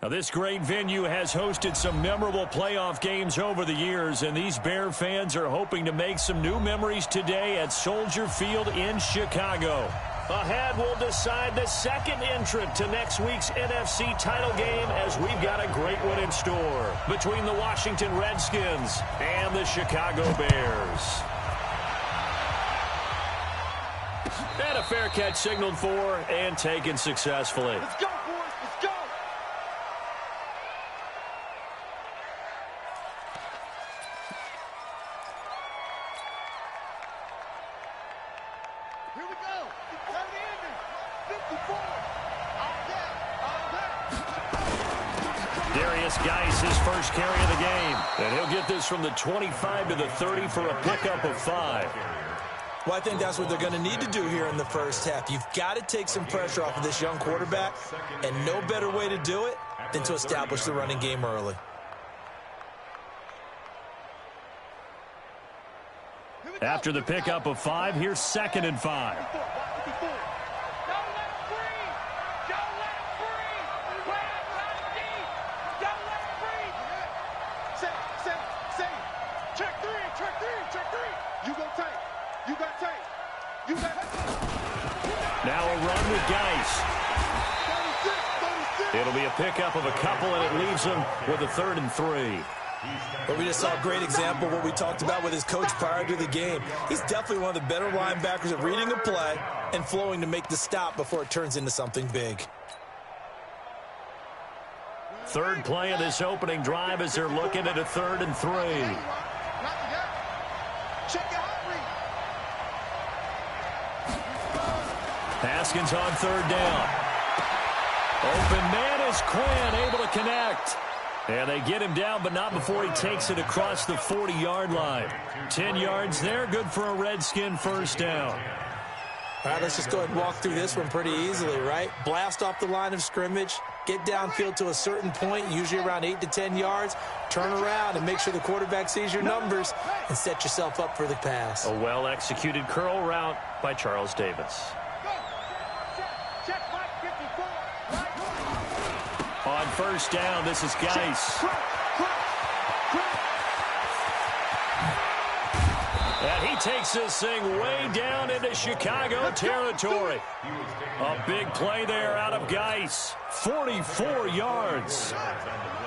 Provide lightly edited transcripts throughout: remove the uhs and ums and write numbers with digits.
Now, this great venue has hosted some memorable playoff games over the years, and these Bear fans are hoping to make some new memories today at Soldier Field in Chicago. Ahead, we'll decide the second entrant to next week's NFC title game as we've got a great one in store between the Washington Redskins and the Chicago Bears. And a fair catch signaled for and taken successfully. Let's go, boys. Let's go. Here we go. Third inning. 54. Darius Geis, his first carry of the game. And he'll get this from the 25 to the 30 for a pickup of 5. Well, I think that's what they're going to need to do here in the first half. You've got to take some pressure off of this young quarterback, and no better way to do it than to establish the running game early. After the pickup of 5, here's 2nd and 5. Now a run with Geis. It'll be a pickup of a couple, and it leaves him with a 3rd and 3. But we just saw a great example of what we talked about with his coach prior to the game. He's definitely one of the better linebackers at reading a play and flowing to make the stop before it turns into something big. Third play of this opening drive as they're looking at a 3rd and 3. Haskins on 3rd down. Open man is Quinn, able to connect. And they get him down, but not before he takes it across the 40-yard line. 10 yards there, good for a Redskin first down. All right, let's just go ahead and walk through this one pretty easily, right? Blast off the line of scrimmage, get downfield to a certain point, usually around 8 to 10 yards, turn around and make sure the quarterback sees your numbers and set yourself up for the pass. A well-executed curl route by Charles Davis. On first down, this is Geis. And he takes this thing way down into Chicago territory. A big play there out of Geis. 44 yards.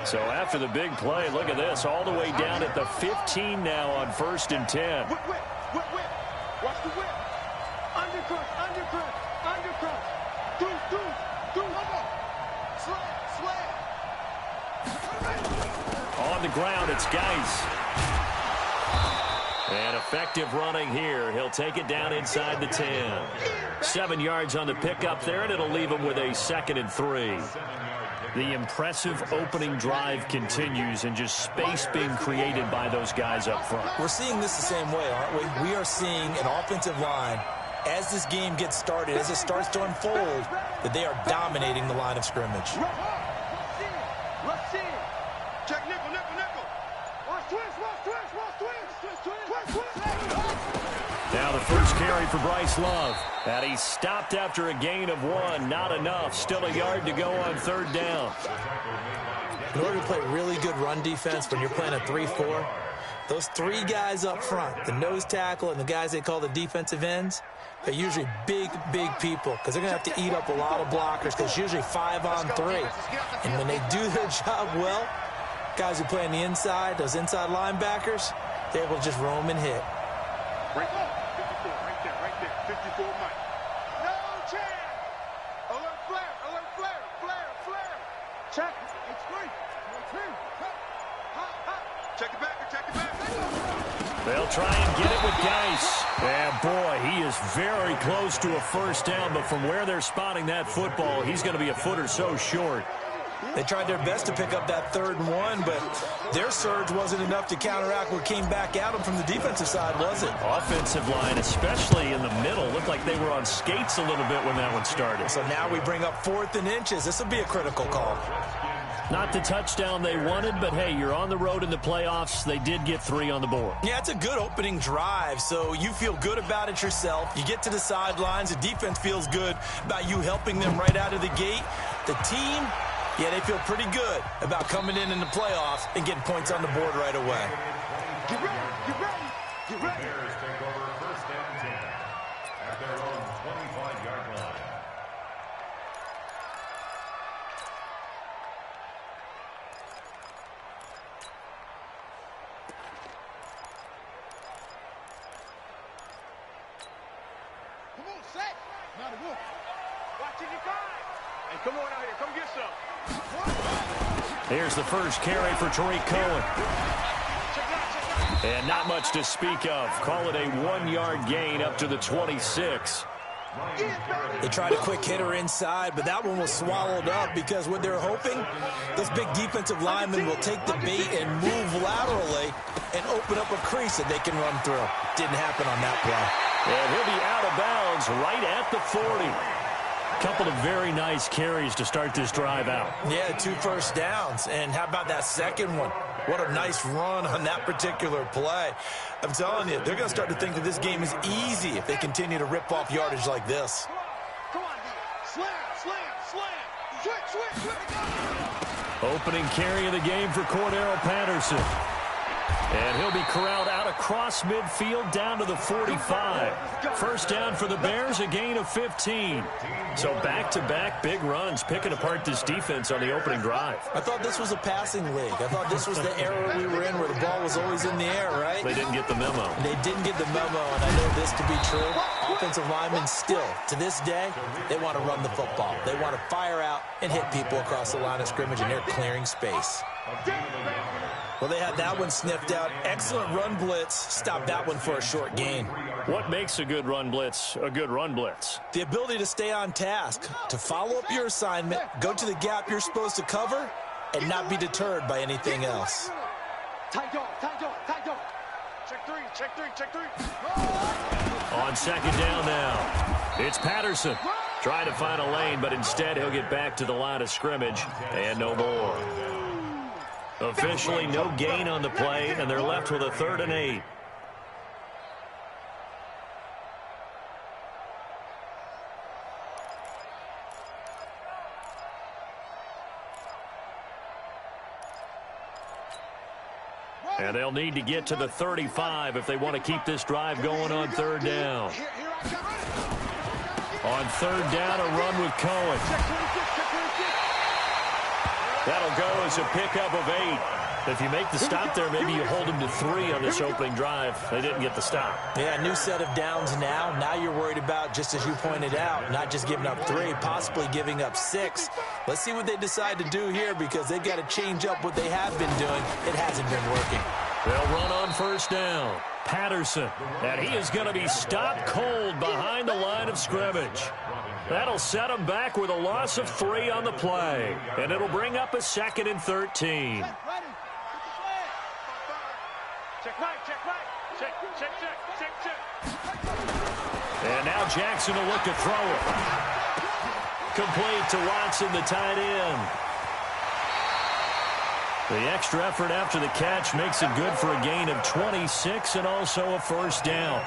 So after the big play, look at this, all the way down at the 15 now on 1st and 10. Watch the whip. Undercut. On the ground, it's Geis. And effective running here. He'll take it down inside the 10. 7 yards on the pickup there, and it'll leave him with a 2nd and 3. The impressive opening drive continues, and just space being created by those guys up front. We're seeing this the same way, aren't we? We are seeing an offensive line, as this game gets started, as it starts to unfold, that they are dominating the line of scrimmage. Rush in. Check nickel. Watch twist. Now the first carry for Bryce Love. And he stopped after a gain of 1. Not enough. Still a yard to go on 3rd down. In order to play really good run defense when you're playing a 3-4, those 3 guys up front, the nose tackle and the guys they call the defensive ends, they're usually big people because they're going to have to eat up a lot of blockers because it's usually 5 on 3. And when they do their job well, guys who play on the inside, those inside linebackers, they're able to just roam and hit. Right there. 54 Mike. No chance. Alert flare. Check. It's free. Check it back. They'll try and get it with Geis. And boy, he is very close to a first down, but from where they're spotting that football, he's going to be a foot or so short. They tried their best to pick up that 3rd and 1, but their surge wasn't enough to counteract what came back at them from the defensive side, was it? Offensive line, especially in the middle, looked like they were on skates a little bit when that one started. So now we bring up 4th and inches. This will be a critical call. Not the touchdown they wanted, but hey, you're on the road in the playoffs. They did get 3 on the board. Yeah, it's a good opening drive, so you feel good about it yourself. You get to the sidelines. The defense feels good about you helping them right out of the gate. The team Yeah, they feel pretty good about coming in the playoffs and getting points on the board right away. Get ready, get ready, get ready. Bears take over first and 10 at their own 25-yard line. Come on, set. Not a wolf. Watching your guys. Hey, come on out here. Come get some. Here's the first carry for Tariq Cohen. And not much to speak of. Call it a 1-yard gain up to the 26. They tried a quick hitter inside, but that one was swallowed up because what they're hoping, those big defensive linemen will take the bait and move laterally and open up a crease that they can run through. Didn't happen on that play. And he'll be out of bounds right at the 40. Couple of very nice carries to start this drive out. Yeah, 2 first downs. And how about that second one? What a nice run on that particular play. I'm telling you, they're going to start to think that this game is easy if they continue to rip off yardage like this. Come on, slam, slam, slam. Switch, switch, switch. Opening carry of the game for Cordero Patterson. And he'll be corralled out across midfield down to the 45. First down for the Bears, a gain of 15. So back-to-back big runs picking apart this defense on the opening drive. I thought this was a passing league. I thought this was the era we were in where the ball was always in the air, right? They didn't get the memo. They didn't get the memo, and I know this to be true. Offensive linemen still, to this day, they want to run the football. They want to fire out and hit people across the line of scrimmage, and they're clearing space. Well, they had that one sniffed out. Excellent run blitz. Stopped that one for a short gain. What makes a good run blitz a good run blitz? The ability to stay on task, to follow up your assignment, go to the gap you're supposed to cover, and not be deterred by anything else. Tight dog, tight dog, tight dog. Check three, check three, check three. On second down now, it's Patterson. Trying to find a lane, but instead he'll get back to the line of scrimmage, and no more. Officially no gain on the play, and they're left with a 3rd and 8. And they'll need to get to the 35 if they want to keep this drive going on 3rd down. On 3rd down, a run with Cohen. That'll go as a pickup of 8. If you make the stop there, maybe you hold them to 3 on this opening drive. They didn't get the stop. Yeah, new set of downs now. Now you're worried about, just as you pointed out, not just giving up 3, possibly giving up 6. Let's see what they decide to do here because they've got to change up what they have been doing. It hasn't been working. They'll run on 1st down. Patterson, and he is going to be stopped cold behind the line of scrimmage. That'll set him back with a loss of 3 on the play. And it'll bring up a 2nd and 13. Check right, check right. Check, check, check, check, check. And now Jackson will look to throw it. Complete to Watson, the tight end. The extra effort after the catch makes it good for a gain of 26 and also a 1st down.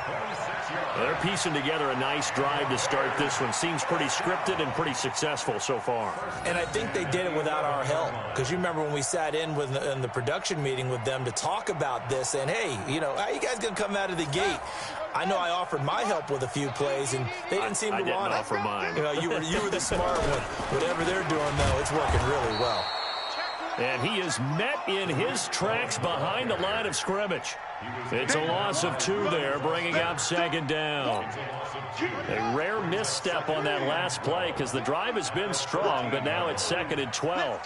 They're piecing together a nice drive to start this one. Seems pretty scripted and pretty successful so far. And I think they did it without our help. Because you remember when we sat in the production meeting with them to talk about this. And, hey, you know, how are you guys going to come out of the gate? I know I offered my help with a few plays, and they didn't seem to want it. I didn't offer mine. You know, you were the smart one. Whatever they're doing, though, it's working really well. And he is met in his tracks behind the line of scrimmage. It's a loss of 2 there, bringing up 2nd down. A rare misstep on that last play because the drive has been strong, but now it's 2nd and 12.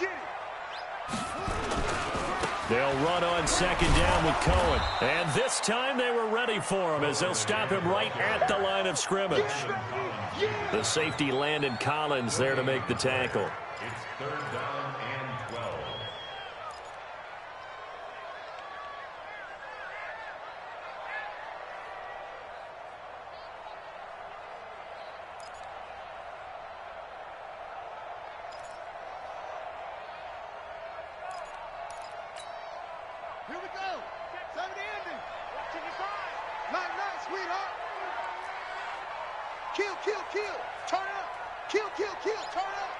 They'll run on 2nd down with Cohen. And this time they were ready for him as they'll stop him right at the line of scrimmage. The safety Landon Collins there to make the tackle. It's 3rd down and 12. Here we go. 70 ending. Watching your side. Night, night, sweetheart. Kill, kill, kill. Turn up. Kill, kill, kill. Turn up.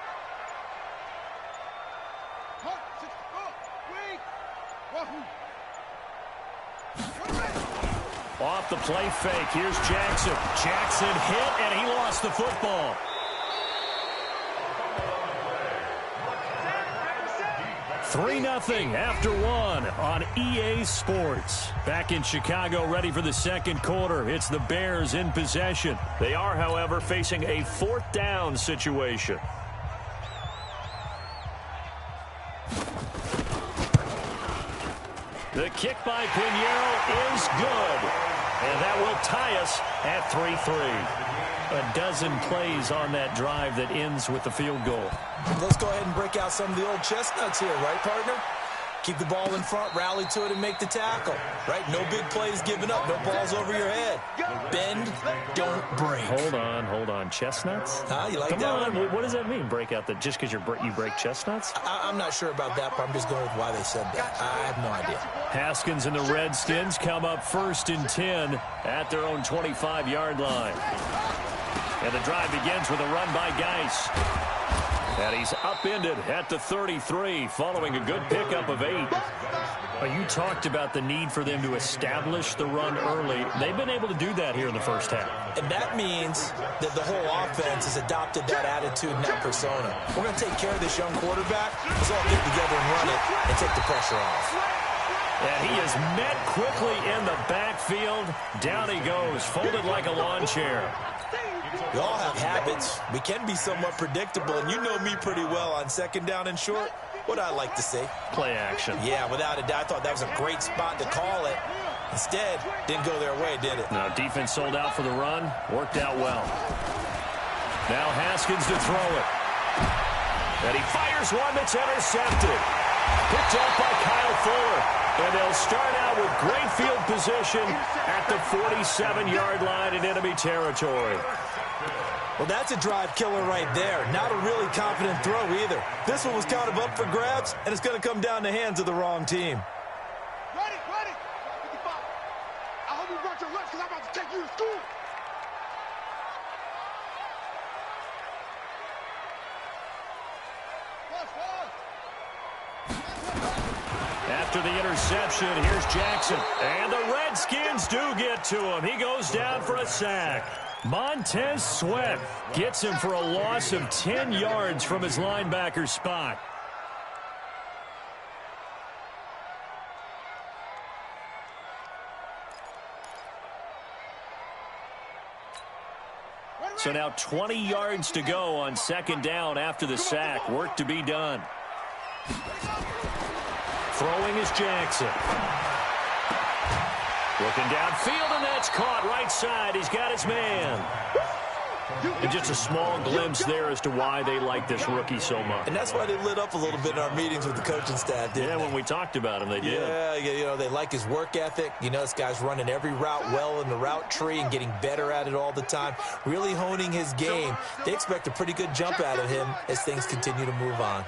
Off the play fake. Here's Jackson. Jackson hit, and he lost the football. Three 0 after one on EA Sports. Back in Chicago, ready for the second quarter. It's the Bears in possession. They are, however, facing a fourth down situation. The kick by Pinheiro is good. And that will tie us at 3-3. A dozen plays on that drive that ends with the field goal. Let's go ahead and break out some of the old chestnuts here, right, partner? Keep the ball in front, rally to it, and make the tackle, right? No big plays given up, no balls over your head. Bend, don't break. Hold on. Chestnuts? You like Come that on. one? What does that mean, break out? Just because you break chestnuts? I'm not sure about that, but I'm just going with why they said that. I have no idea. Haskins and the Redskins come up 1st and 10 at their own 25-yard line. And the drive begins with a run by Geis. And he's upended at the 33 following a good pickup of 8. You talked about the need for them to establish the run early. They've been able to do that here in the first half. And that means that the whole offense has adopted that attitude and that persona. We're going to take care of this young quarterback. Let's all get together and run it and take the pressure off. And he is met quickly in the backfield. Down he goes, folded like a lawn chair. We all have habits. We can be somewhat predictable, and you know me pretty well on 2nd down and short. What I like to say? Play action. Yeah, without a doubt. I thought that was a great spot to call it. Instead, didn't go their way, did it? No, defense sold out for the run. Worked out well. Now Haskins to throw it. And he fires one that's intercepted. Picked off by Kyle Fuller. And they'll start out with great field position at the 47-yard line in enemy territory. Well, that's a drive killer right there. Not a really confident throw either. This one was kind of up for grabs, and it's going to come down the hands of the wrong team. Ready. 55. I hope you brought your lunch because I'm about to take you to school. After the interception, here's Jackson. And the Redskins do get to him. He goes down for a sack. Montez Sweat gets him for a loss of 10 yards from his linebacker spot. So now 20 yards to go on 2nd down after the sack. Work to be done. Throwing is Jackson. Looking downfield, and that's caught right side. He's got his man. And just a small glimpse there as to why they like this rookie so much. And that's why they lit up a little bit in our meetings with the coaching staff, didn't they? When we talked about him, they did. Yeah, you know, they like his work ethic. You know, this guy's running every route well in the route tree and getting better at it all the time, really honing his game. They expect a pretty good jump out of him as things continue to move on.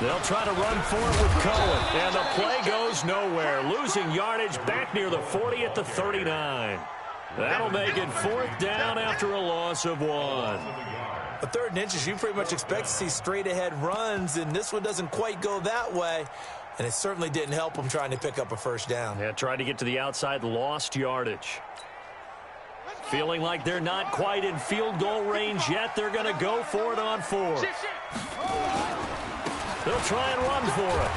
They'll try to run for it with Cohen, and the play goes nowhere. Losing yardage back near the 40 at the 39. That'll make it 4th down after a loss of 1. A 3rd and inches, you pretty much expect to see straight-ahead runs, and this one doesn't quite go that way. And it certainly didn't help them trying to pick up a 1st down. Yeah, tried to get to the outside, lost yardage. Feeling like they're not quite in field goal range yet. They're going to go for it on 4th. They'll try and run for it.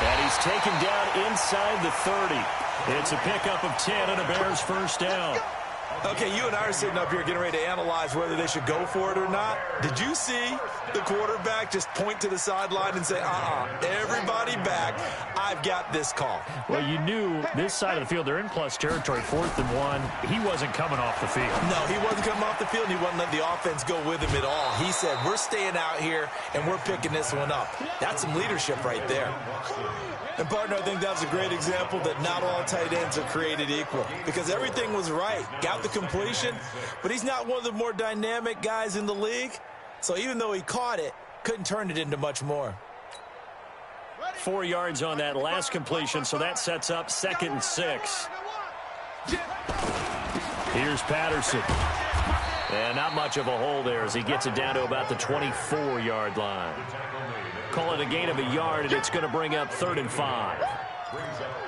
And he's taken down inside the 30. It's a pickup of 10 and a Bears 1st down. Okay, you and I are sitting up here getting ready to analyze whether they should go for it or not. Did you see the quarterback just point to the sideline and say, everybody back, I've got this call? Well, you knew this side of the field, they're in plus territory, 4th and 1. He wasn't coming off the field. No, he wasn't coming off the field, and he wasn't letting the offense go with him at all. He said, we're staying out here, and we're picking this one up. That's some leadership right there. And, partner, I think that was a great example that not all tight ends are created equal, because everything was right. Got the completion, but he's not one of the more dynamic guys in the league. So even though he caught it, couldn't turn it into much more. 4 yards on that last completion, so that sets up 2nd and 6. Here's Patterson. And not much of a hole there as he gets it down to about the 24-yard line. call it a gain of a yard, and it's going to bring up 3rd and 5.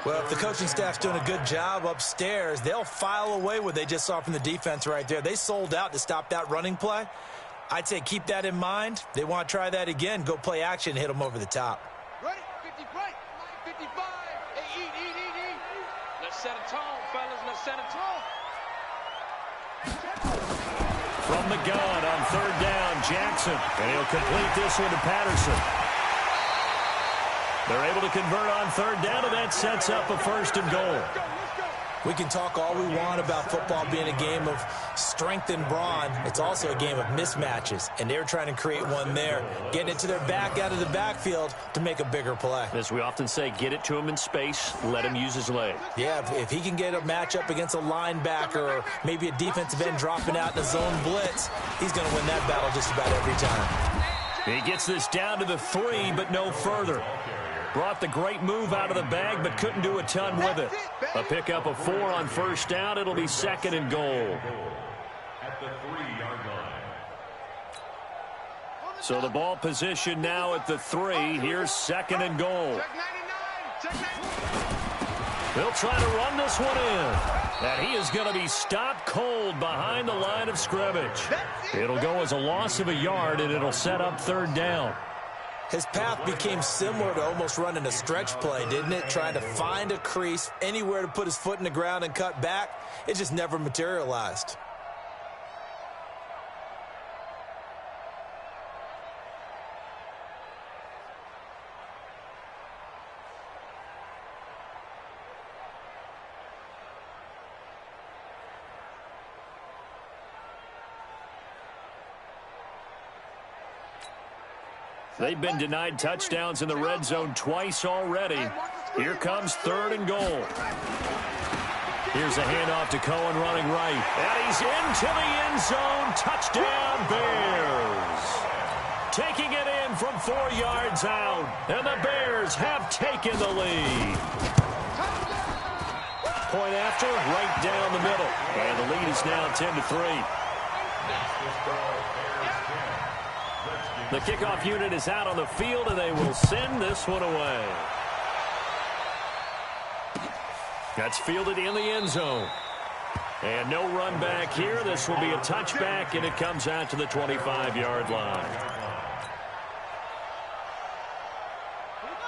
Well, if the coaching staff's doing a good job upstairs, they'll file away what they just saw from the defense right there. They sold out to stop that running play. I'd say keep that in mind. They want to try that again. Go play action, hit them over the top. Ready? 50 break. 55. Hey, eat. Let's set a tone, fellas. Let's set a tone. From the gun on 3rd down, Jackson. And he'll complete this one to Patterson. They're able to convert on 3rd down, and that sets up a 1st and goal. We can talk all we want about football being a game of strength and brawn. It's also a game of mismatches, and they're trying to create one there, getting it to their back out of the backfield to make a bigger play. As we often say, get it to him in space, let him use his leg. Yeah, if he can get a matchup against a linebacker or maybe a defensive end dropping out in a zone blitz, he's going to win that battle just about every time. He gets this down to the 3, but no further. Brought the great move out of the bag, but couldn't do a ton with it. A pickup of 4 on 1st down. It'll be 2nd and goal. At the 3-yard line. So the ball position now at the 3. Here's 2nd and goal. They'll try to run this one in. And he is going to be stopped cold behind the line of scrimmage. It'll go as a loss of a yard, and it'll set up 3rd down. His path became similar to almost running a stretch play, didn't it? Trying to find a crease, anywhere to put his foot in the ground and cut back. It just never materialized. They've been denied touchdowns in the red zone twice already. Here comes 3rd and goal. Here's a handoff to Cohen running right. And he's into the end zone. Touchdown, Bears. Taking it in from 4 yards out. And the Bears have taken the lead. Point after, right down the middle. And the lead is now 10-3. The kickoff unit is out on the field, and they will send this one away. That's fielded in the end zone. And no run back here. This will be a touchback, and it comes out to the 25-yard line.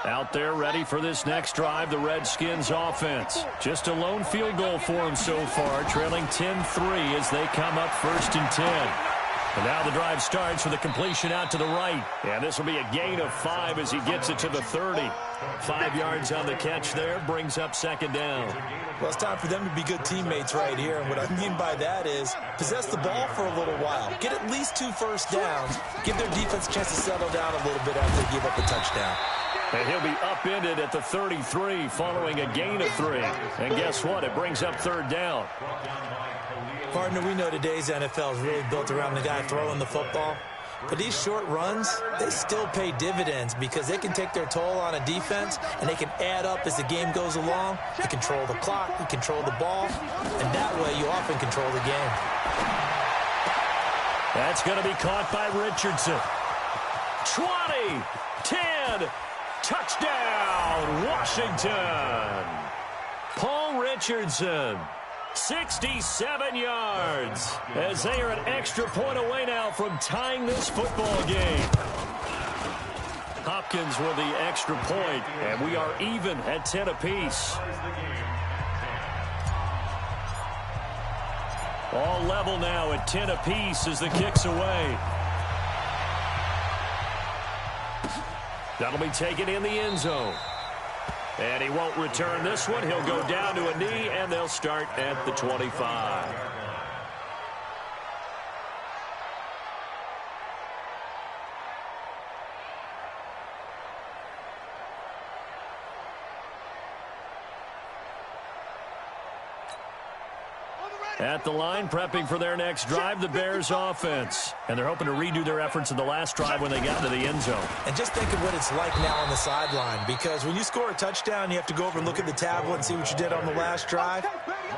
Out there ready for this next drive, the Redskins offense. Just a lone field goal for them so far, trailing 10-3 as they come up 1st and 10. And now the drive starts with a completion out to the right. And this will be a gain of 5 as he gets it to the 30. 5 yards on the catch there, brings up 2nd down. Well, it's time for them to be good teammates right here. And what I mean by that is possess the ball for a little while. Get at least 2 first downs. Give their defense a chance to settle down a little bit after they give up a touchdown. And he'll be upended at the 33 following a gain of 3. And guess what? It brings up 3rd down. Partner, we know today's NFL is really built around the guy throwing the football. But these short runs, they still pay dividends because they can take their toll on a defense and they can add up as the game goes along. You control the clock, you control the ball, and that way you often control the game. That's going to be caught by Richardson. 20, 10, touchdown, Washington. Paul Richardson. 67 yards as they are an extra point away now from tying this football game. Hopkins with the extra point, and we are even at 10 apiece. All level now at 10 apiece as the kick's away. That'll be taken in the end zone. And he won't return this one. He'll go down to a knee, and they'll start at the 25. At the line, prepping for their next drive, the Bears offense. And they're hoping to redo their efforts in the last drive when they got to the end zone. And just think of what it's like now on the sideline, because when you score a touchdown, you have to go over and look at the tablet and see what you did on the last drive.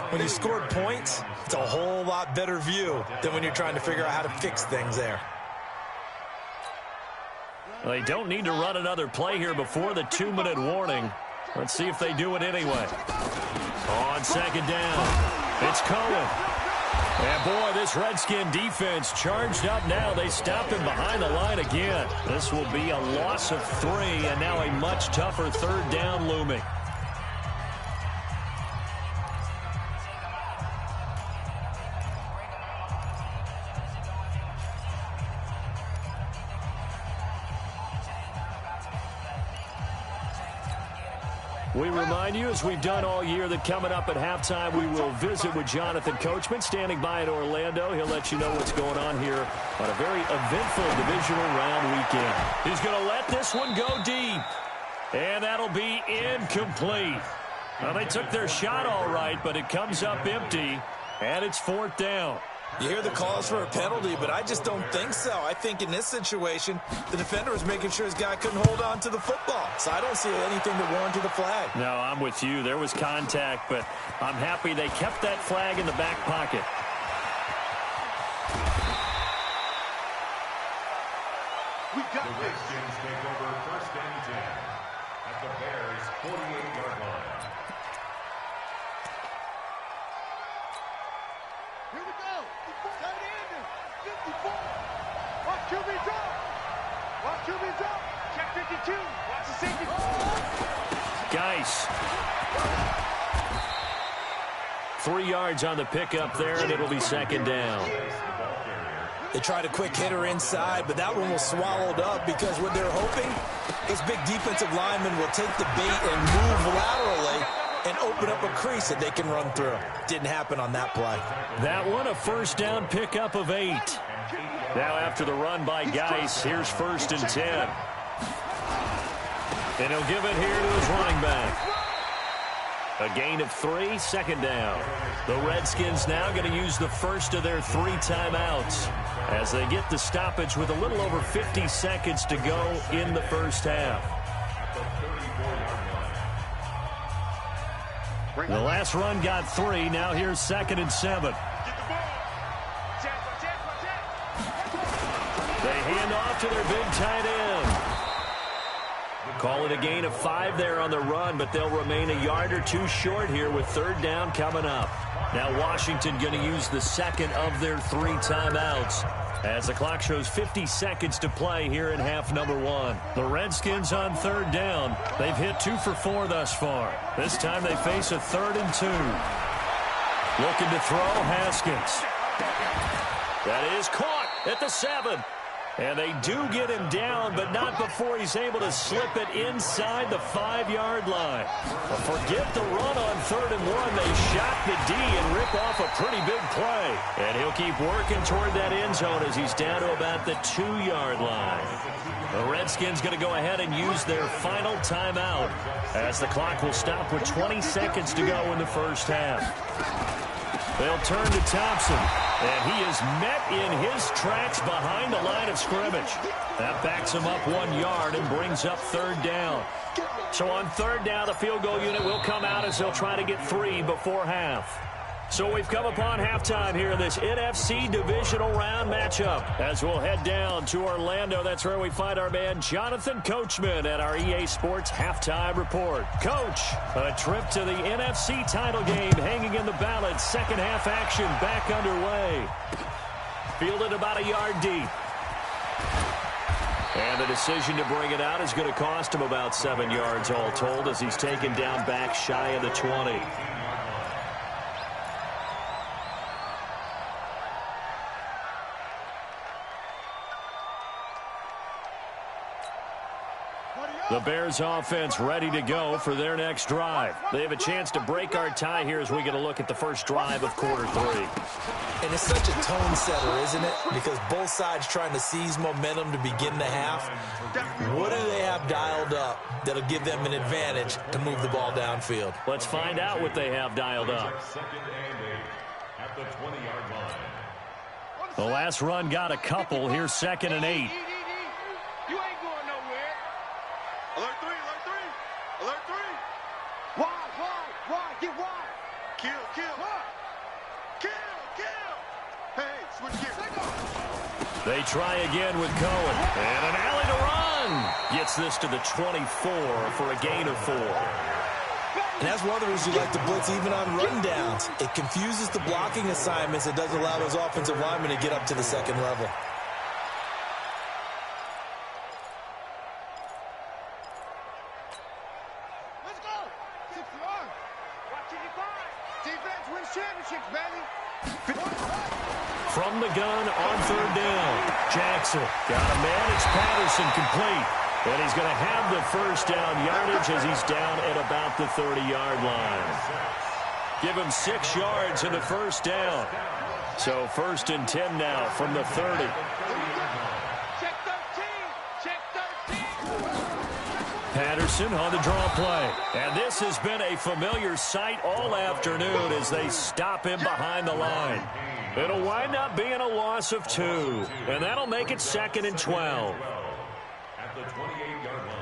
When you scored points, it's a whole lot better view than when you're trying to figure out how to fix things there. They don't need to run another play here before the 2-minute warning. Let's see if they do it anyway. On second down, it's Cohen. And boy, this Redskin defense charged up now. They stopped him behind the line again. This will be a loss of 3, and now a much tougher third down looming. We remind you, as we've done all year, that coming up at halftime, we will visit with Jonathan Coachman, standing by in Orlando. He'll let you know what's going on here on a very eventful divisional round weekend. He's going to let this one go deep, and that'll be incomplete. Well, they took their shot all right, but it comes up empty, and it's 4th down. You hear the calls for a penalty, but I just don't think so. I think in this situation, the defender was making sure his guy couldn't hold on to the football. So I don't see anything that warranted a flag. No, I'm with you. There was contact, but I'm happy they kept that flag in the back pocket. We got The Redskins take over 1st and 10 at the Bears' 48-yard line. Here we go. Tight end, 54. Watch QB drop. Watch QB drop. Check 52. Watch the safety. Geis. 3 yards on the pickup there, and it'll be 2nd down. They tried a quick hitter inside, but that one was swallowed up because what they're hoping is big defensive linemen will take the bait and move laterally and open up a crease that they can run through. Didn't happen on that play. That one, a 1st down pickup of 8. Now after the run by Geis, here's 1st and 10. And he'll give it here to his running back. A gain of 3, 2nd down. The Redskins now going to use the first of their 3 timeouts as they get the stoppage with a little over 50 seconds to go in the first half. The last run got 3. Now here's 2nd and 7. They hand off to their big tight end. Call it a gain of 5 there on the run, but they'll remain a yard or 2 short here with 3rd down coming up. Now Washington going to use the 2nd of their 3 timeouts as the clock shows 50 seconds to play here in half number 1. The Redskins on 3rd down. They've hit 2 for 4 thus far. This time they face a 3rd and 2. Looking to throw, Haskins. That is caught at the 7. And they do get him down, but not before he's able to slip it inside the 5-yard line. But forget the run on 3rd and 1. They shot the D and rip off a pretty big play. And he'll keep working toward that end zone as he's down to about the 2-yard line. The Redskins going to go ahead and use their final timeout as the clock will stop with 20 seconds to go in the first half. They'll turn to Thompson, and he is met in his tracks behind the line of scrimmage. That backs him up 1 yard and brings up 3rd down. So on 3rd down, the field goal unit will come out as they'll try to get 3 before half. So we've come upon halftime here in this NFC divisional round matchup. As we'll head down to Orlando, that's where we find our man Jonathan Coachman at our EA Sports Halftime Report. Coach, a trip to the NFC title game hanging in the balance. Second half action back underway. Fielded about a yard deep. And the decision to bring it out is going to cost him about 7 yards all told as he's taken down back shy of the 20. The Bears offense ready to go for their next drive. They have a chance to break our tie here as we get a look at the first drive of quarter 3. And it's such a tone setter, isn't it? Because both sides trying to seize momentum to begin the half. What do they have dialed up that'll give them an advantage to move the ball downfield? Let's find out what they have dialed up. At the 20-yard line. The last run got a couple. Here's 2nd and 8. You ain't going nowhere. Alert 3, alert 3. Alert 3. Wide, get wide. Kill. Kill. Hey, switch gears. They try again with Cohen. And an alley to run. Gets this to the 24 for a gain of 4. And that's one of the reasons you like to blitz even on rundowns. It confuses the blocking assignments. It doesn't allow those offensive linemen to get up to the second level. Let's go. 61. Watch it, defense wins championships, baby. From the gun on third down. Jackson got a man. It's Patterson complete. And he's going to have the first down yardage as he's down at about the 30-yard line. Give him 6 yards in the first down. So 1st and 10 now from the 30. Check 13. Check 13. Patterson on the draw play. And this has been a familiar sight all afternoon as they stop him behind the line. It'll wind up being a loss of 2. And that'll make it 2nd and 12. At the 28-yard line.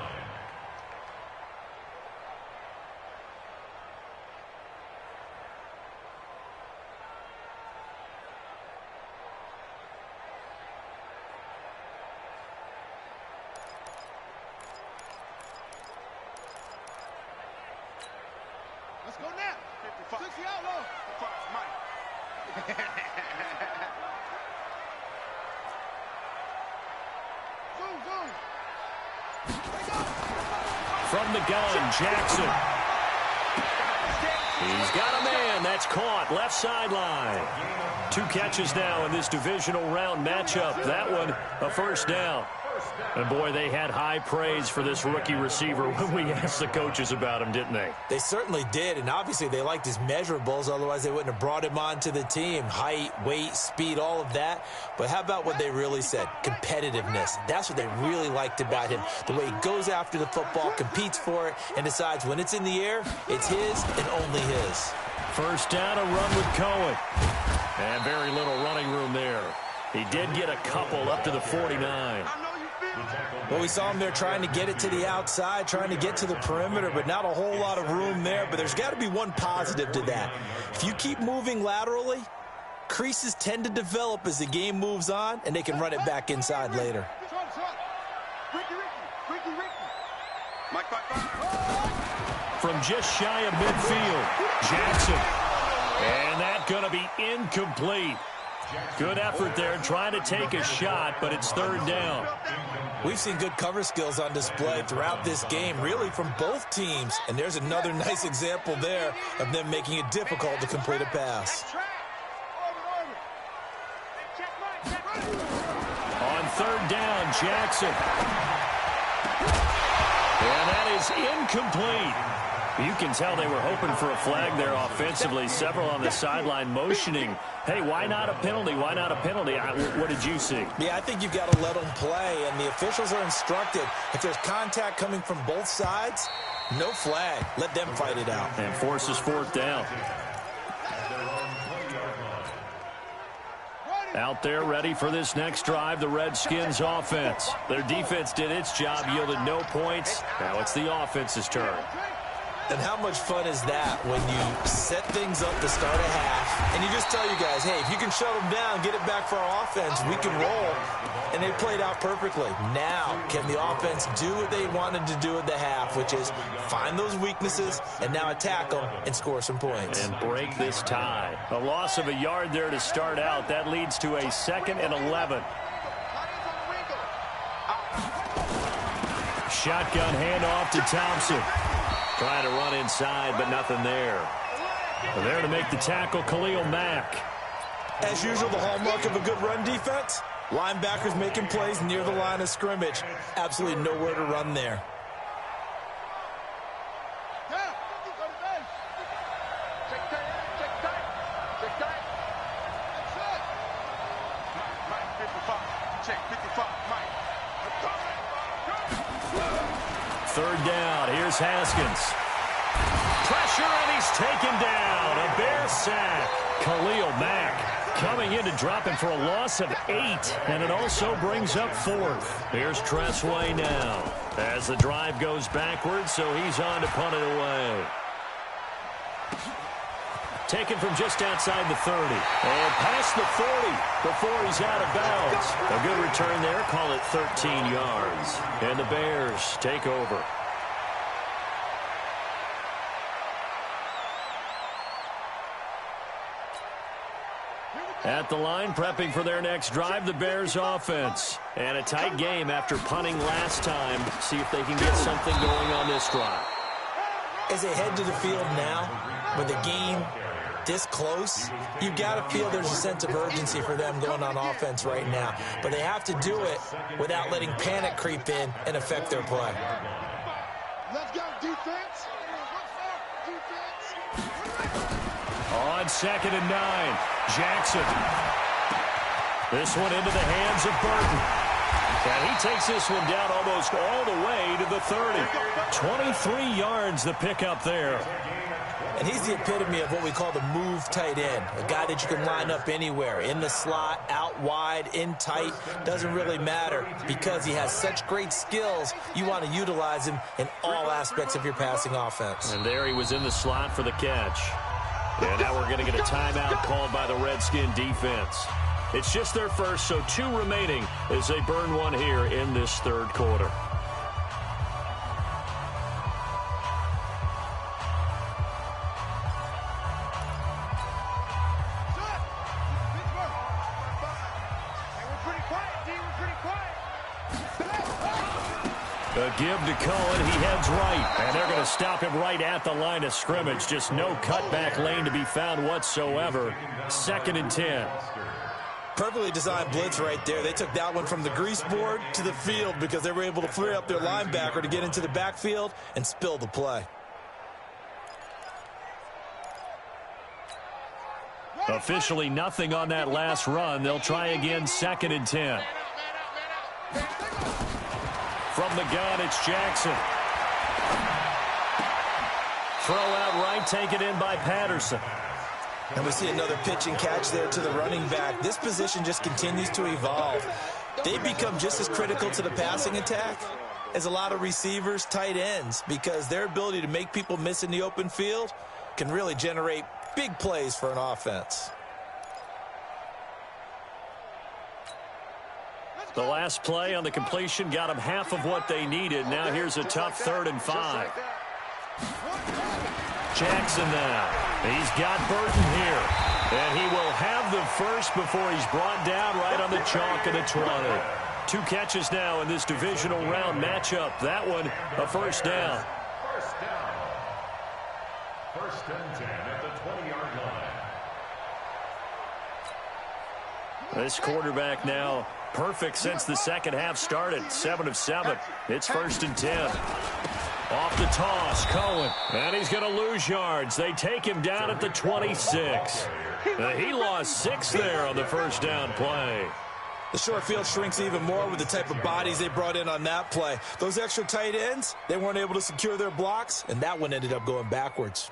Let's go now. 60 out low. 55, Mike. Zoom. From the gun, Jackson. He's got a man. That's caught. Left sideline. 2 catches now in this divisional round matchup. That one, a first down. And, boy, they had high praise for this rookie receiver when we asked the coaches about him, didn't they? They certainly did, and obviously they liked his measurables. Otherwise, they wouldn't have brought him onto the team. Height, weight, speed, all of that. But how about what they really said? Competitiveness. That's what they really liked about him. The way he goes after the football, competes for it, and decides when it's in the air, it's his and only his. First down, a run with Cohen. And very little running room there. He did get a couple up to the 49. Well, we saw him there trying to get it to the outside, trying to get to the perimeter, but not a whole lot of room there. But there's got to be one positive to that. If you keep moving laterally, creases tend to develop as the game moves on, and they can run it back inside later. From just shy of midfield, Jackson. And that's going to be incomplete. Good effort there, trying to take a shot, but it's 3rd down. We've seen good cover skills on display throughout this game, really from both teams. And there's another nice example there of them making it difficult to complete a pass. On 3rd down, Jackson. And that is incomplete. You can tell they were hoping for a flag there offensively. Several on the sideline motioning. Hey, why not a penalty? Why not a penalty? What did you see? Yeah, I think you've got to let them play, and the officials are instructed. If there's contact coming from both sides, no flag. Let them fight it out. And forces 4th down. Out there ready for this next drive, the Redskins offense. Their defense did its job, yielded no points. Now it's the offense's turn. And how much fun is that when you set things up to start a half and you just tell you guys, hey, if you can shut them down, get it back for our offense, we can roll. And they played out perfectly. Now, can the offense do what they wanted to do at the half, which is find those weaknesses and now attack them and score some points. And break this tie. A loss of a yard there to start out. That leads to a 2nd and 11. Shotgun handoff to Thompson. Trying to run inside, but nothing there. And there to make the tackle, Khalil Mack. As usual, the hallmark of a good run defense, linebackers making plays near the line of scrimmage. Absolutely nowhere to run there. Third down. Here's Haskins. Pressure, and he's taken down. A Bear sack. Khalil Mack coming in to drop him for a loss of 8. And it also brings up 4th. Here's Tressway now. As the drive goes backwards, so he's on to punt it away. Taken from just outside the 30. And past the 40 before he's out of bounds. A good return there. Call it 13 yards. And the Bears take over. At the line, prepping for their next drive, the Bears offense. And a tight game after punting last time. See if they can get something going on this drive. As they head to the field now, with the game this close, you've got to feel there's a sense of urgency for them going on offense right now. But they have to do it without letting panic creep in and affect their play. Let's go, defense. On 2nd and 9, Jackson. This one into the hands of Burton. And he takes this one down almost all the way to the 30. 23 yards the pickup there. And he's the epitome of what we call the move tight end. A guy that you can line up anywhere. In the slot, out wide, in tight. Doesn't really matter because he has such great skills. You want to utilize him in all aspects of your passing offense. And there he was in the slot for the catch. And now we're going to get a timeout called by the Redskin defense. It's just their first, so 2 remaining as they burn one here in this 3rd quarter. A give to Cohen. He heads right. And they're going to stop him right at the line of scrimmage. Just no cutback lane to be found whatsoever. 2nd and 10. Perfectly designed blitz right there. They took that one from the grease board to the field because they were able to free up their linebacker to get into the backfield and spill the play. Officially nothing on that last run. They'll try again, 2nd and 10. From the gun, it's Jackson. Throw out right, taken in by Patterson. And we see another pitch and catch there to the running back. This position just continues to evolve. They become just as critical to the passing attack as a lot of receivers, tight ends, because their ability to make people miss in the open field can really generate big plays for an offense. The last play on the completion got them half of what they needed. Now here's a tough 3rd and 5. Jackson now. He's got Burton here. And he will have the first before he's brought down right on the chalk of the 20. 2 catches now in this divisional round matchup. That one, a first down. First and 10 at the 20-yard line. This quarterback now perfect since the second half started. 7 of 7. It's 1st and 10. Off the toss, Cohen. And he's going to lose yards. They take him down at the 26. He lost 6 there on the first down play. The short field shrinks even more with the type of bodies they brought in on that play. Those extra tight ends, they weren't able to secure their blocks, and that one ended up going backwards.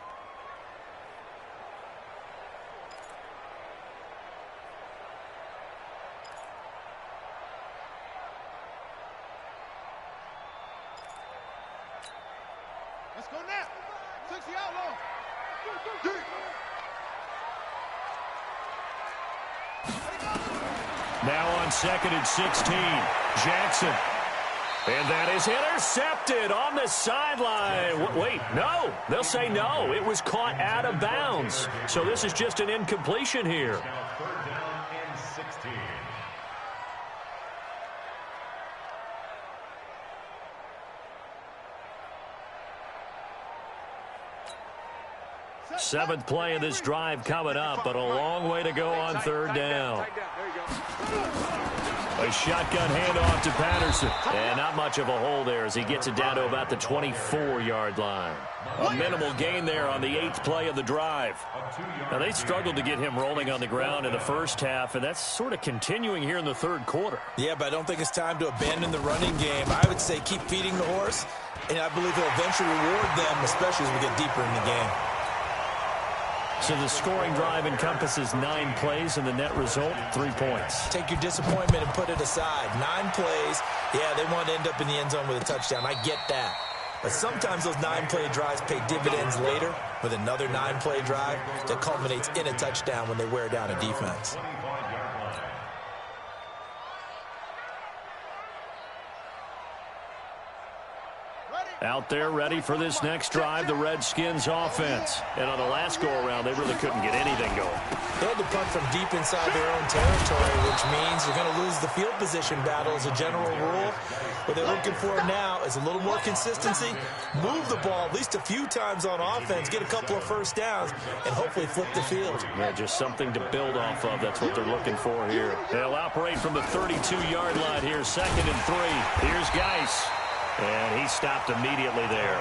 Let's go now. 60 outlaw. Now on 2nd and 16, Jackson. And that is intercepted on the sideline. Wait, no. They'll say no. It was caught out of bounds. So this is just an incompletion here. Now 3rd down and 16. Seventh play of this drive coming up, but a long way to go on 3rd down. A shotgun handoff to Patterson. And not much of a hole there as he gets it down to about the 24-yard line. A minimal gain there on the 8th play of the drive. Now, they struggled to get him rolling on the ground in the first half, and that's sort of continuing here in the 3rd quarter. Yeah, but I don't think it's time to abandon the running game. I would say keep feeding the horse, and I believe he'll eventually reward them, especially as we get deeper in the game. So the scoring drive encompasses 9 plays, and the net result, 3 points. Take your disappointment and put it aside. 9 plays. Yeah, they want to end up in the end zone with a touchdown. I get that. But sometimes those 9-play drives pay dividends later with another 9-play drive that culminates in a touchdown when they wear down a defense. Out there ready for this next drive, the Redskins offense. And on the last go-around, they really couldn't get anything going. They had to punt from deep inside their own territory, which means you're going to lose the field position battle as a general rule. What they're looking for now is a little more consistency, move the ball at least a few times on offense, get a couple of first downs, and hopefully flip the field. Yeah, just something to build off of. That's what they're looking for here. They'll operate from the 32-yard line here, 2nd and 3. Here's Geis. And he stopped immediately there.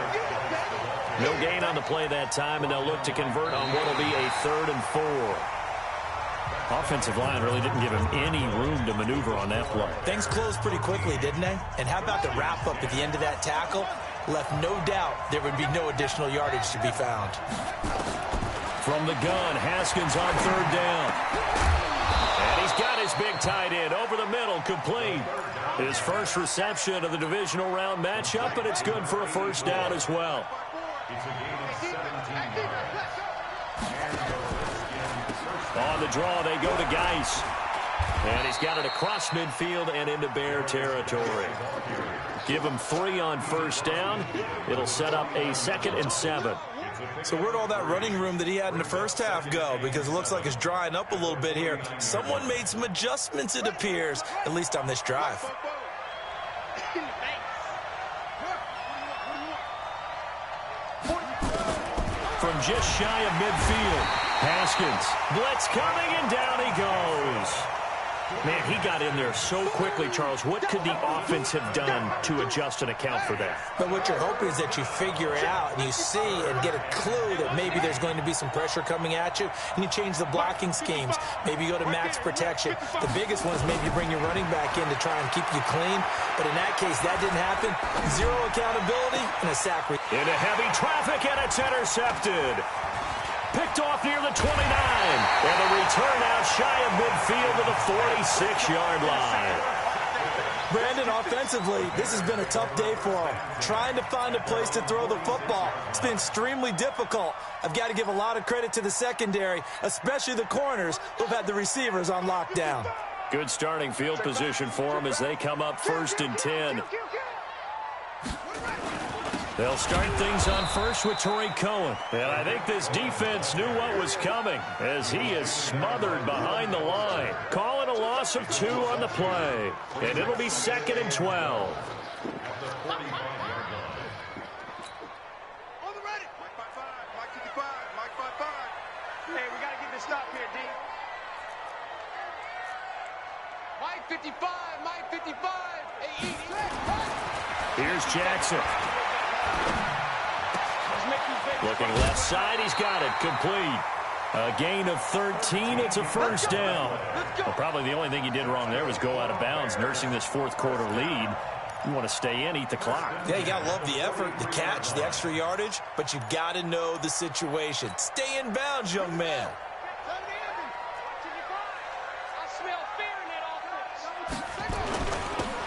No gain on the play that time, and they'll look to convert on what will be a 3rd and 4. Offensive line really didn't give him any room to maneuver on that play. Things closed pretty quickly, didn't they? And how about the wrap-up at the end of that tackle? Left no doubt there would be no additional yardage to be found. From the gun, Haskins on 3rd down. And he's got his big tight end over the middle, complete. His first reception of the divisional round matchup, but it's good for a first down as well. On the draw, they go to Geis. And he's got it across midfield and into Bear territory. Give him 3 on first down. It'll set up a 2nd and 7. So where'd all that running room that he had in the first half go? Because it looks like it's drying up a little bit here. Someone made some adjustments, it appears, at least on this drive. From just shy of midfield, Haskins. Blitz coming, and down he goes. Man, he got in there so quickly, Charles. What could the offense have done to adjust and account for that? But what you're hoping is that you figure it out and you see and get a clue that maybe there's going to be some pressure coming at you, and you change the blocking schemes. Maybe you go to max protection. The biggest one is maybe you bring your running back in to try and keep you clean. But in that case, that didn't happen. 0 accountability and a sack. Into heavy traffic, and it's intercepted. Picked off near the 29. And the return out shy of midfield to the 46-yard line. Brandon, offensively, this has been a tough day for him. Trying to find a place to throw the football. It's been extremely difficult. I've got to give a lot of credit to the secondary, especially the corners who've had the receivers on lockdown. Good starting field position for them as they come up 1st and 10. They'll start things on first with Torrey Cohen. And I think this defense knew what was coming as he is smothered behind the line. Calling a loss of 2 on the play. And it'll be 2nd and 12. On the ready. Mike 5-5. Mike 55. Mike 5-5. Hey, we got to get this stop here, D. Mike 55. Mike 55. Hey, Here's Jackson. Looking left side, he's got it, complete. A gain of 13, it's a first down. Well, probably the only thing he did wrong there was go out of bounds, nursing this 4th quarter lead. You want to stay in, eat the clock. Yeah, you got to love the effort, the catch, the extra yardage, but you got to know the situation. Stay in bounds, young man.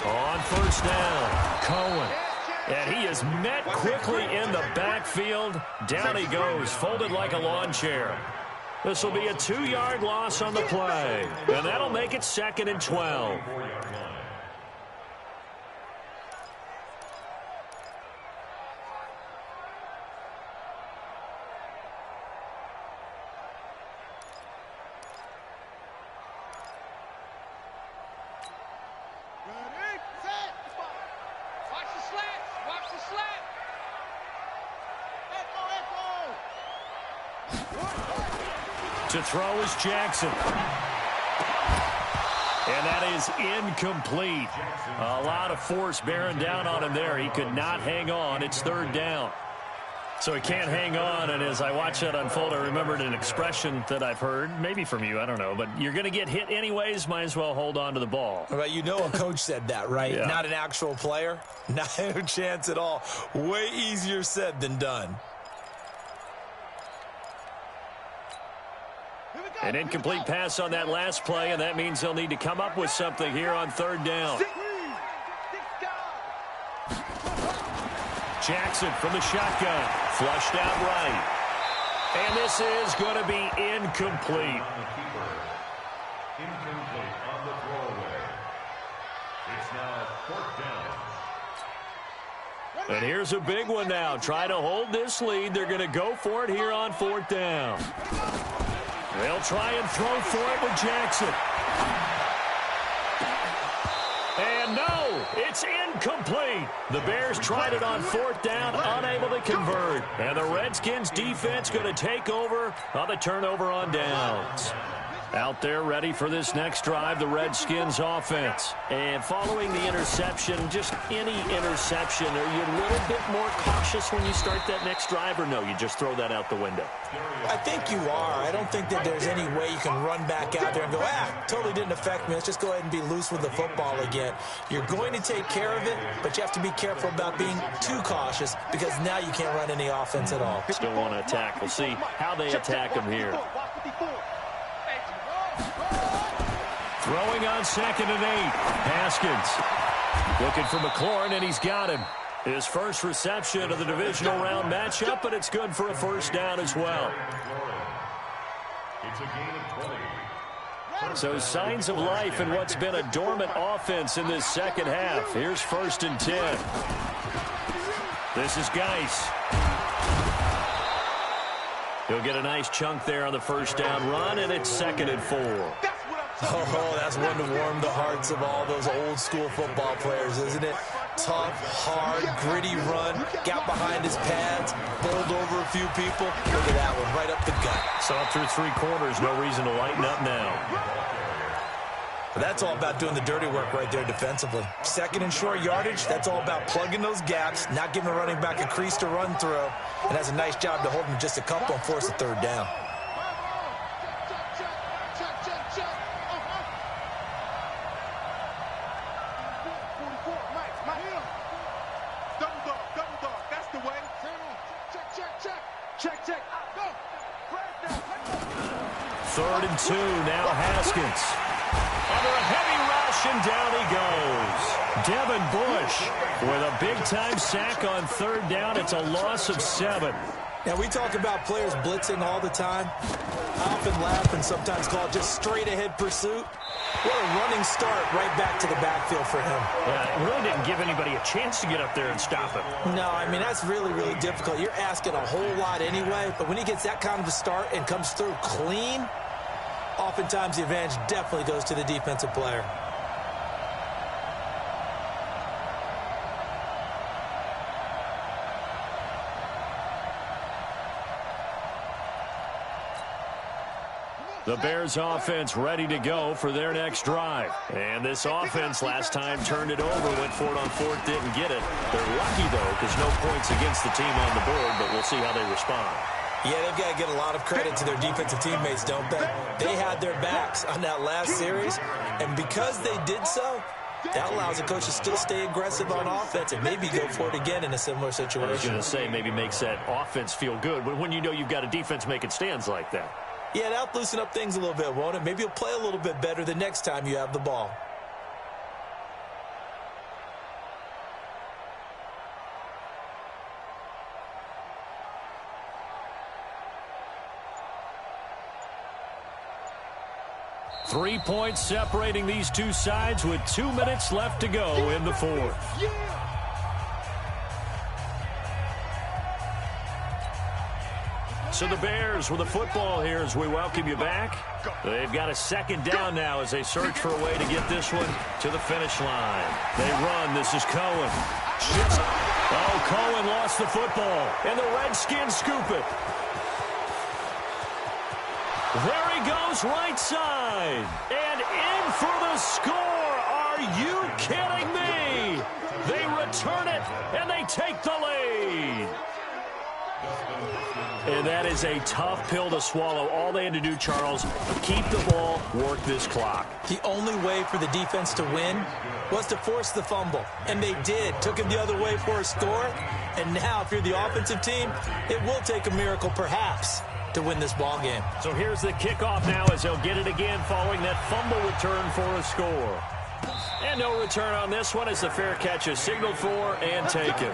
On first down, Cohen. And he is met quickly in the backfield. Down he goes, folded like a lawn chair. This will be a 2-yard loss on the play. And that'll make it 2nd and 12. To throw is Jackson. And that is incomplete. A lot of force bearing down on him there. He could not hang on. It's 3rd down. So he can't hang on, and as I watch that unfold, I remembered an expression that I've heard, maybe from you, I don't know, but you're going to get hit anyways, might as well hold on to the ball. Well, you know a coach said that, right? Yeah. Not an actual player. No chance at all. Way easier said than done. An incomplete pass on that last play, and that means they'll need to come up with something here on 3rd down. Jackson from the shotgun. Flushed out right. And this is going to be incomplete. Incomplete on the throwaway. It's now 4th down. And here's a big one now. Trying to hold this lead. They're going to go for it here on 4th down. They'll try and throw for it with Jackson. And no, it's incomplete. The Bears tried it on 4th down, unable to convert. And the Redskins defense going to take over on the turnover on downs. Out there ready for this next drive, the Redskins offense. And following the interception, just any interception, are you a little bit more cautious when you start that next drive, or no, you just throw that out the window? I think you are. I don't think that there's any way you can run back out there and go, totally didn't affect me. Let's just go ahead and be loose with the football again. You're going to take care of it, but you have to be careful about being too cautious because now you can't run any offense at all. Still want to attack. We'll see how they attack them here. Throwing on 2nd and 8. Haskins looking for McLaurin, and he's got him. His first reception of the divisional round matchup, but it's good for a 1st down as well. It's a gain of 20. So signs of life in what's been a dormant offense in this second half. Here's 1st and 10. This is Geis. He'll get a nice chunk there on the 1st down run, and it's 2nd and 4. Oh, that's one to warm the hearts of all those old-school football players, isn't it? Tough, hard, gritty run, got behind his pads, bowled over a few people. Look at that one, right up the gut. So up through 3 quarters, no reason to lighten up now. But that's all about doing the dirty work right there defensively. 2nd and short yardage, that's all about plugging those gaps, not giving the running back a crease to run through, and that's a nice job to hold him just a couple and force a 3rd down. Third and 2, now Haskins. Under a heavy rush, and down he goes. Devin Bush with a big-time sack on 3rd down. It's a loss of 7. Now, we talk about players blitzing all the time. I often laugh and sometimes call it just straight-ahead pursuit. What a running start right back to the backfield for him. Yeah, it really didn't give anybody a chance to get up there and stop him. No, I mean, that's really, really difficult. You're asking a whole lot anyway, but when he gets that kind of a start and comes through clean, oftentimes the advantage definitely goes to the defensive player. The Bears offense ready to go for their next drive. And this offense last time turned it over, went for it on 4th, didn't get it. They're lucky, though, because no points against the team on the board, but we'll see how they respond. Yeah, they've got to get a lot of credit to their defensive teammates, don't they? They had their backs on that last series, and because they did so, that allows the coach to still stay aggressive on offense and maybe go for it again in a similar situation. I was going to say, maybe makes that offense feel good, but when you know you've got a defense making stands like that. Yeah, that'll loosen up things a little bit, won't it? Maybe you'll play a little bit better the next time you have the ball. Three points separating these two sides with 2 minutes left to go in the 4th. So the Bears with the football here as we welcome you back. They've got a 2nd down now as they search for a way to get this one to the finish line. They run. This is Cohen. Oh, Cohen lost the football, and the Redskins scoop it. There he goes, right side. And in for the score. Are you kidding me? They return it, and they take the lead. And that is a tough pill to swallow. All they had to do, Charles, keep the ball, work this clock. The only way for the defense to win was to force the fumble. And they did. Took it the other way for a score. And now, if you're the offensive team, it will take a miracle, perhaps, to win this ball game. So here's the kickoff now as they'll get it again following that fumble return for a score. And no return on this one as the fair catch is signaled for and taken.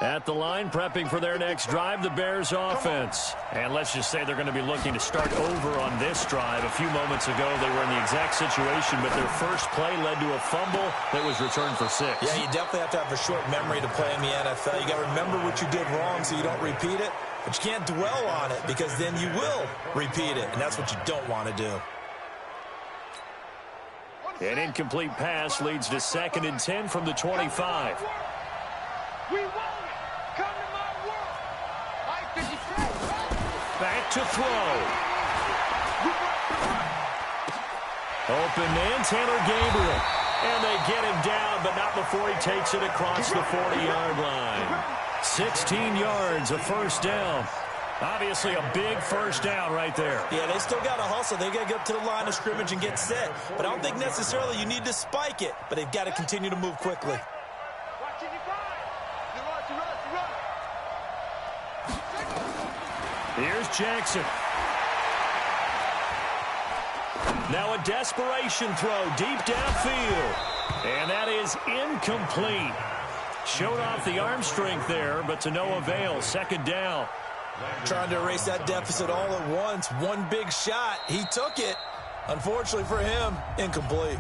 At the line, prepping for their next drive, the Bears offense. And let's just say they're going to be looking to start over on this drive. A few moments ago, they were in the exact situation, but their first play led to a fumble that was returned for 6. Yeah, you definitely have to have a short memory to play in the NFL. You got to remember what you did wrong so you don't repeat it, but you can't dwell on it because then you will repeat it, and that's what you don't want to do. An incomplete pass leads to 2nd and 10 from the 25. We want it. Come to my world. Back to throw. Open man, Taylor Gabriel. And they get him down, but not before he takes it across the 40-yard line. 16 yards, a first down. Obviously a big first down right there. Yeah, they still got to hustle. They got to get up to the line of scrimmage and get set. But I don't think necessarily you need to spike it, but they've got to continue to move quickly. Here's Jackson. Now a desperation throw deep downfield. And that is incomplete. Showed off the arm strength there, but to no avail. 2nd down. Trying to erase that deficit all at once. One big shot. He took it. Unfortunately for him, incomplete.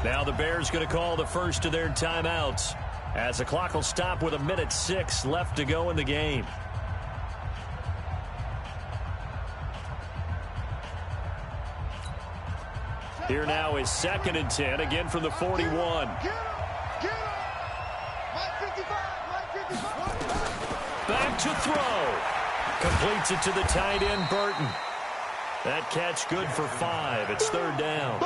Now the Bears going to call the first of their timeouts, as the clock will stop with 1:06 left to go in the game. Here now is 2nd and 10, again from the 41. Back to throw. Completes it to the tight end, Burton. That catch good for 5. It's 3rd down.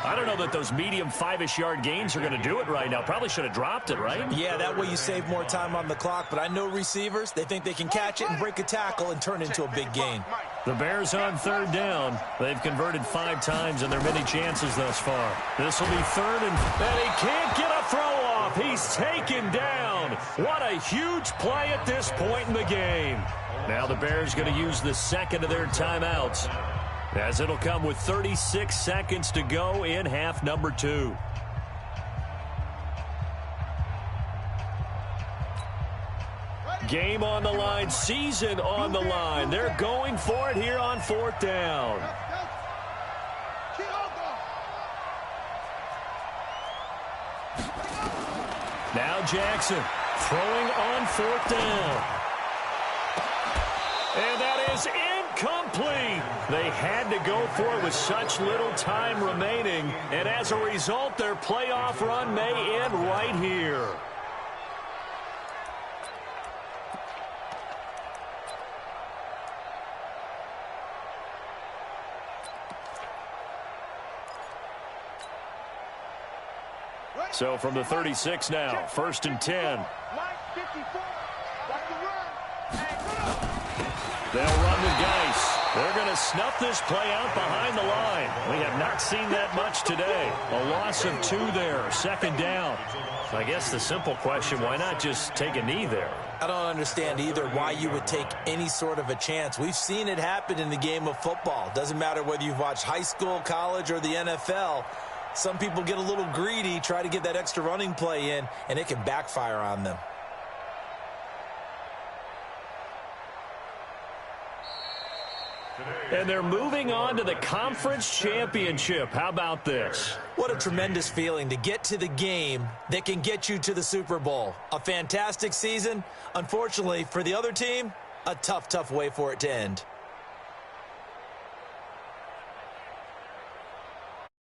I don't know that those medium 5-ish yard gains are going to do it right now. Probably should have dropped it, right? Yeah, that way you save more time on the clock. But I know receivers, they think they can catch it and break a tackle and turn it into a big gain. The Bears on 3rd down. They've converted 5 times in their many chances thus far. This will be 3rd and he can't get a throw off. He's taken down. What a huge play at this point in the game. Now the Bears going to use the 2nd of their timeouts, as it'll come with 36 seconds to go in half number 2. Game on the line, season on the line. They're going for it here on 4th down. Now Jackson throwing on 4th down. And that is incomplete. They had to go for it with such little time remaining. And as a result, their playoff run may end right here. So from the 36 now, 1st and 10. They'll run with Geis. They're going to snuff this play out behind the line. We have not seen that much today. A loss of 2 there, 2nd down. I guess the simple question, why not just take a knee there? I don't understand either why you would take any sort of a chance. We've seen it happen in the game of football. Doesn't matter whether you've watched high school, college, or the NFL. Some people get a little greedy, try to get that extra running play in, and it can backfire on them. And they're moving on to the conference championship. How about this? What a tremendous feeling to get to the game that can get you to the Super Bowl. A fantastic season. Unfortunately, for the other team, a tough, tough way for it to end.